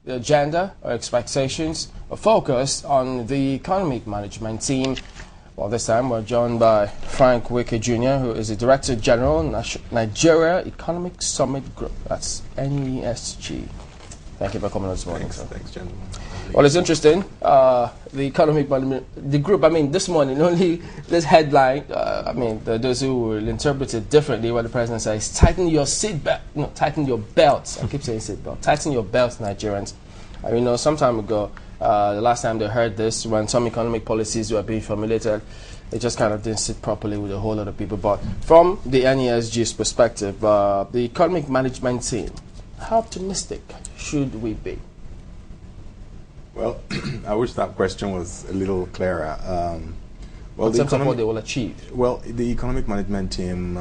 the agenda or expectations are focused on the economic management team. Well, this time we're joined by Frank Wike Jr., who is the Director General, Nigeria Economic Summit Group. That's NESG. Thank you for coming on this morning, sir. Thanks, gentlemen. Well, it's interesting. The economic management, the group, this morning, only this headline, those who will interpret it differently, what the president says, tighten your seatbelt, tighten your belts. I keep saying seatbelt. Tighten your belts, Nigerians. Some time ago, the last time they heard this, when some economic policies were being formulated, it just kind of didn't sit properly with a whole lot of people. But from the NESG's perspective, the economic management team, how optimistic should we be? Well, I wish that question was a little clearer. In terms of what they will achieve. Well, the economic management team,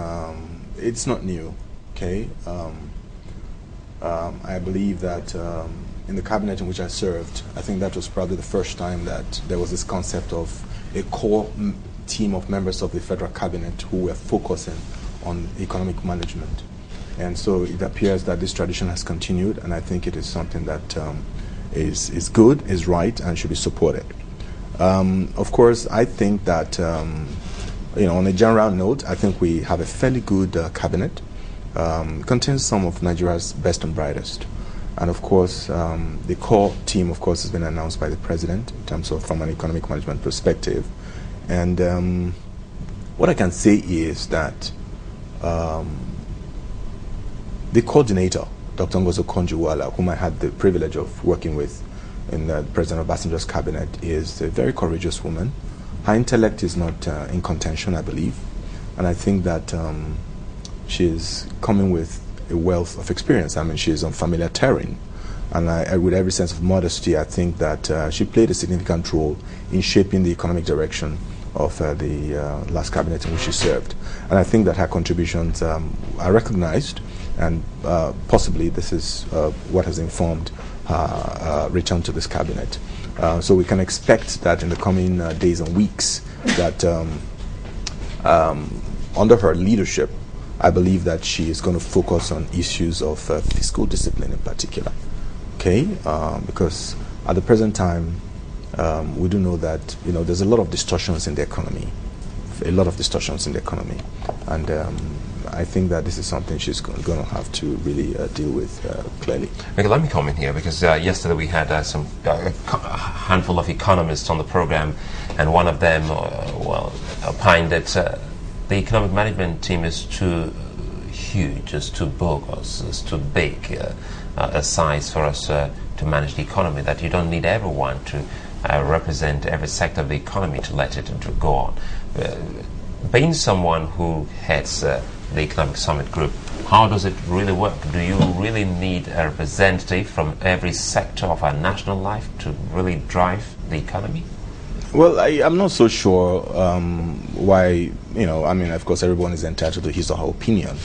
it's not new, okay? I believe that in the cabinet in which I served, I think that was probably the first time that there was this concept of a core team of members of the federal cabinet who were focusing on economic management. And so it appears that this tradition has continued, and I think it is something that is good, is right, and should be supported. Of course, I think that, on a general note, I think we have a fairly good cabinet. Contains some of Nigeria's best and brightest. And of course, the core team, of course, has been announced by the president in terms of from an economic management perspective. And what I can say is that the coordinator, Dr. Ngozi Okonjo-Iweala, whom I had the privilege of working with in President Obasanjo's cabinet, is a very courageous woman. Her intellect is not in contention, I believe. And I think that she is coming with a wealth of experience. she is on familiar terrain. And with every sense of modesty, I think that she played a significant role in shaping the economic direction of the last cabinet in which she served. And I think that her contributions are recognized, and possibly this is what has informed her return to this cabinet. So we can expect that in the coming days and weeks that under her leadership, I believe that she is going to focus on issues of fiscal discipline in particular. Okay, because at the present time, we do know that there's a lot of distortions in the economy, and I think that this is something she's going to have to really deal with clearly. Okay, let me comment here, because yesterday we had a handful of economists on the program, and one of them opined that the economic management team is too huge, is too bogus, is too big a size for us to manage the economy, that you don't need everyone to represent every sector of the economy to let it to go on. Being someone who heads the Economic Summit Group, how does it really work? Do you really need a representative from every sector of our national life to really drive the economy? Well, I'm not so sure why, of course everyone is entitled to his or her opinion.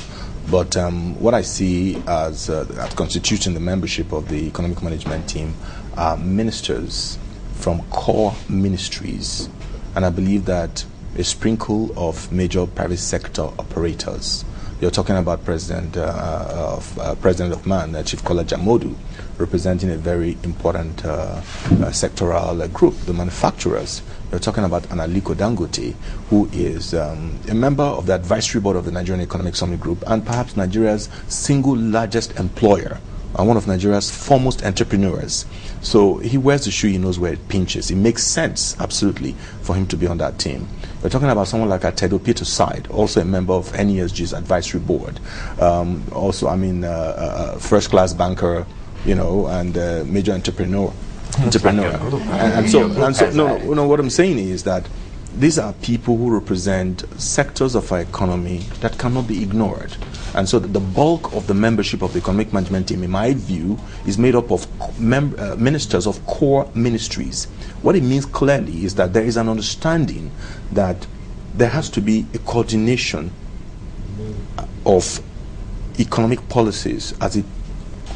But what I see as constituting the membership of the economic management team are ministers from core ministries. And I believe that a sprinkle of major private sector operators. You're talking about President of MAN, Chief Kola Jamodu, representing a very important sectoral group, the manufacturers. You're talking about Analiko Dangote, who is a member of the advisory board of the Nigerian Economic Summit Group, and perhaps Nigeria's single largest employer, and one of Nigeria's foremost entrepreneurs. So he wears the shoe, he knows where it pinches. It makes sense, absolutely, for him to be on that team. We're talking about someone like Atedo Peter Side, also a member of NESG's advisory board. First-class banker, and major entrepreneur. What I'm saying is that these are people who represent sectors of our economy that cannot be ignored. And so the bulk of the membership of the economic management team, in my view, is made up of ministers of core ministries. What it means clearly is that there is an understanding that there has to be a coordination of economic policies as it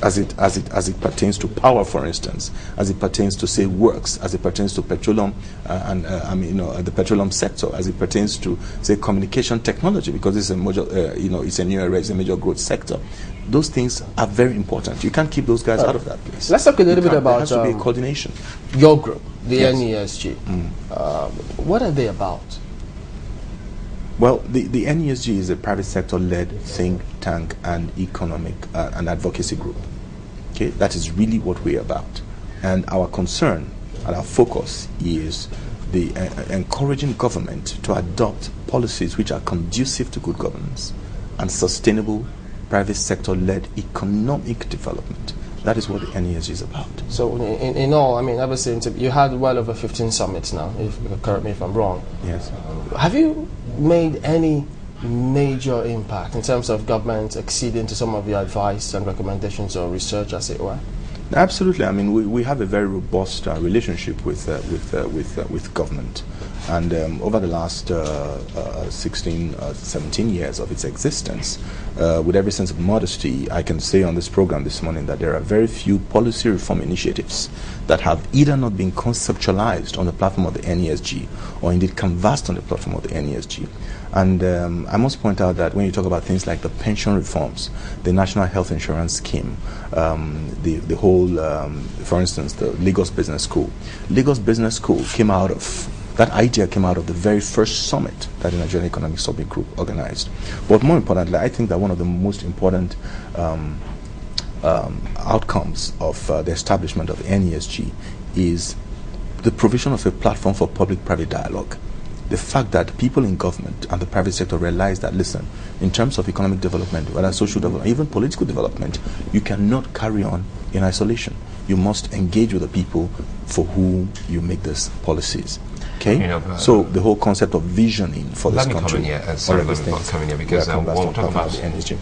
as it pertains to power, for instance, as it pertains to, say, works, as it pertains to petroleum the petroleum sector, as it pertains to, say, communication technology, because it's a major, it's a new area, it's a major growth sector. Those things are very important. You can't keep those guys out of that place. Let's talk a little bit about there has to be a coordination. Your group, the Yes. NESG. What are they about? Well, the NESG is a private sector-led think tank and economic and advocacy group. Okay, that is really what we're about. And our concern and our focus is the encouraging government to adopt policies which are conducive to good governance and sustainable private sector-led economic development. That is what the NESG is about. So in all, I mean, ever since you had well over 15 summits now, if correct me if I'm wrong. Yes. Have you made any major impact in terms of government acceding to some of your advice and recommendations or research, as it were? Absolutely. I mean, we have a very robust relationship with government, and over the last 17 years of its existence, with every sense of modesty, I can say on this program this morning that there are very few policy reform initiatives that have either not been conceptualized on the platform of the NESG or indeed canvassed on the platform of the NESG. And I must point out that when you talk about things like the pension reforms, the National Health Insurance Scheme, the whole, for instance, the Lagos Business School. Lagos Business School came out of, that idea came out of the very first summit that the Nigerian Economic Summit Group organized. But more importantly, I think that one of the most important outcomes of the establishment of NESG is the provision of a platform for public-private dialogue. The fact that people in government and the private sector realize that, listen, in terms of economic development, whether social development, even political development, you cannot carry on in isolation. You must engage with the people for whom you make these policies. Okay? So the whole concept of visioning for this country. Let me come in here, sorry, let me come in here, because we'll talk about the NESG.